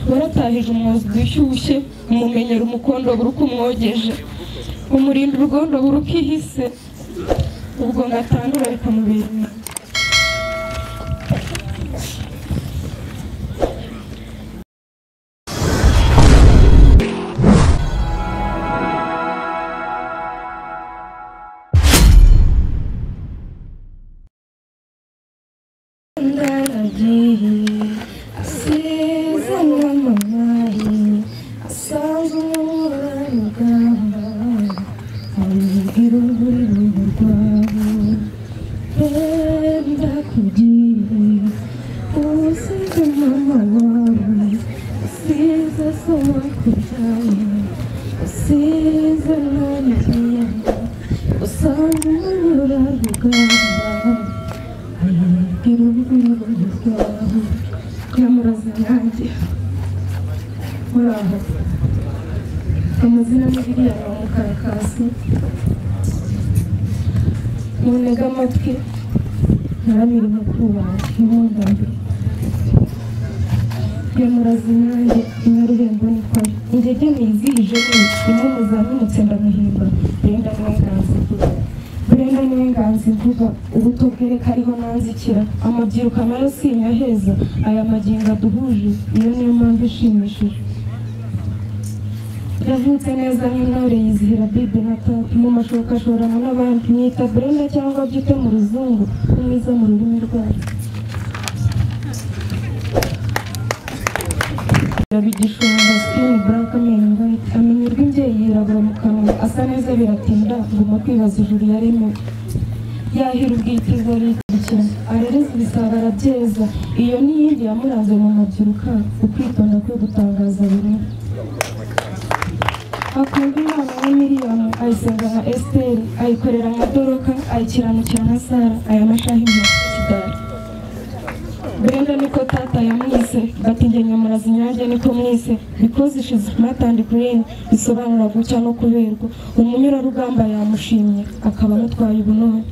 waratahije umwozi dushyushye umumenyera umukondo buruko umwogeje umurinda urugondo buruko ihise ubwo ngatandura bikamubera amazina n'ibiriya mu karakasi munega amatwi naramira mukuru wanjye n'ubundi yamuraza inyange inyarurembo n'ikora ingege nizihije imwe muzamimutse ndamuhimba Brenda niwe nganzi mvuga ubuto bwereka ariho nanzikira amabyiruka nayo sinyaheza aya magingo aduhuje iyo niyo mpamvu ishimishije yavutse neza nk'intore yizihira bibi na tatu mu mashoka ashorana n'abandi mwita Brenda cyangwa byite mu ruzungu umwiza mu rurimi rwacu Bigishonga skin black amenyo amenyo rw'imbyeyi yirabura mu kanwa asa neza biratinda nguma kwibaza ijuru yaremye yahira ubwitizo rikira arereza ibisaba arabyeza iyo niyindi yamuranze mu mabyiruka ukwitonda kwe gutangaza buri akunda imana ya Miriyamu ayisenga nka Esteri ayikorera nka Doroka ayikiranukira nka Sara aya mashahi mu kidari Brenda niko tata yamwise batinge nyamuraza inyange niko mwise because she's smart and clean bisobanura gucya no kuberwa umunyura rugamba yamushimye akaba mutwaye ubunone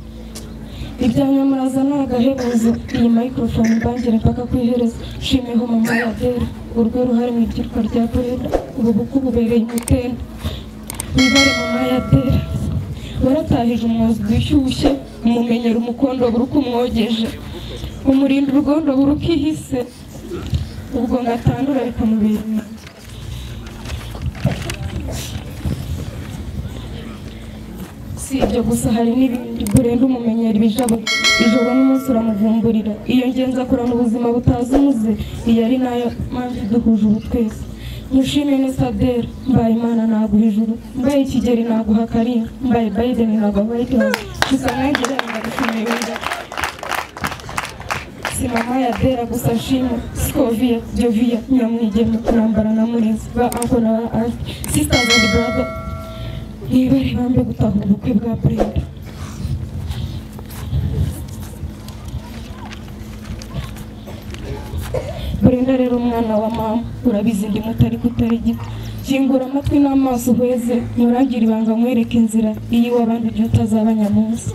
ibya nyamuraza n'agahebuzo iyi microphone mbangire mpaka kwihereza shimeho mama ya Dera urwo ruhare mu ibyirwa rya Brenda ubu bukububereye umutenda wibare mama ya Dera waratahije umwozi dushyushye umumenyera umukondo buruko umwogeje umurinda urugondo buruko ihise ubwo ngatandura bikamubera si ibyo gusa hari n'ibindi Brenda umumenyera ibijabo ijoro n'umunsi uramuvumburira iyo ngenzi akorana ubuzima butazi umuze iyo ari nayo mpamvu duhuje ubu twese mushime ni Sadera mbaye Imana naguha ijuru mbaye Kigeli naguha Karinga mbaye Biden naguha White House gusa nanjye ndagushimiye wenda si mama ya Dera gusa nshima Scovia Jovia Nyamwigeme Nambara na Murinzi ba uncle na aunt sisters and brother nibari bambe gutaha ubukwe bwa Brenda Brenda rero umwana wa mama urabizi ndi mutari kutari gito kingura amatwi n'amaso uheze murangira ibanga mwereka inzira iyi wabandi ujya utazaba nyamunsi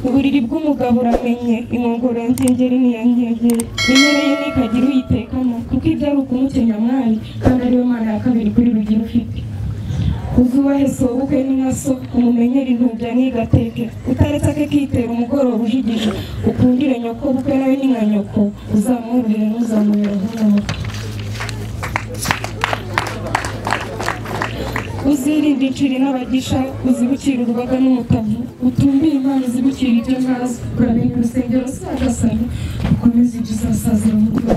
uburiri bw'umugabo uramenye inkongoro y'ingengeri niyangegere inyereye nikagira uyitekamo kuko ibyo ari ukumukenya mwari kandi ariwe mana ya kabiri kuri rugira ufite uzubahe so ubukwe n'inkaso umumenyera intubya n'igateke utaretse ake kitera umugoroba ujigije ukundire nyoko bukwe nawe ni nka nyoko uzamworohere ntuzamubera nk'umuntu uzirinde inciri n'abagisha uzibukira urubaga n'umutavu utumbire imana uzibukira ibyo nkazo uramenye urusengero sagasana ukomeze ibyo uzasazira umutwe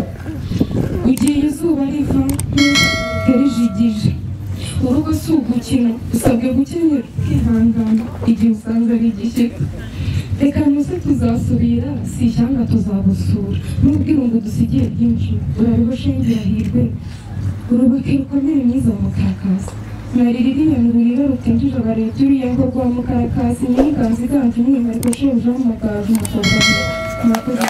ugiye izuba riva terijigije urugo si ugukina usabwe gukenyera ukihangana igihe usanga ari igishyika reka muze tuzasubira si ishyanga tuzabusura n'ubwirungu dusigiye byinshi urabiho shengera hirwe urubake rukomere mwiza mu karakasi mwariri inyoni ururiro rutinjije abarebye uruyengo rwa mukarakasi n'inganzi iganje umwihariko shebuja w'amagaju umukobwa murakoze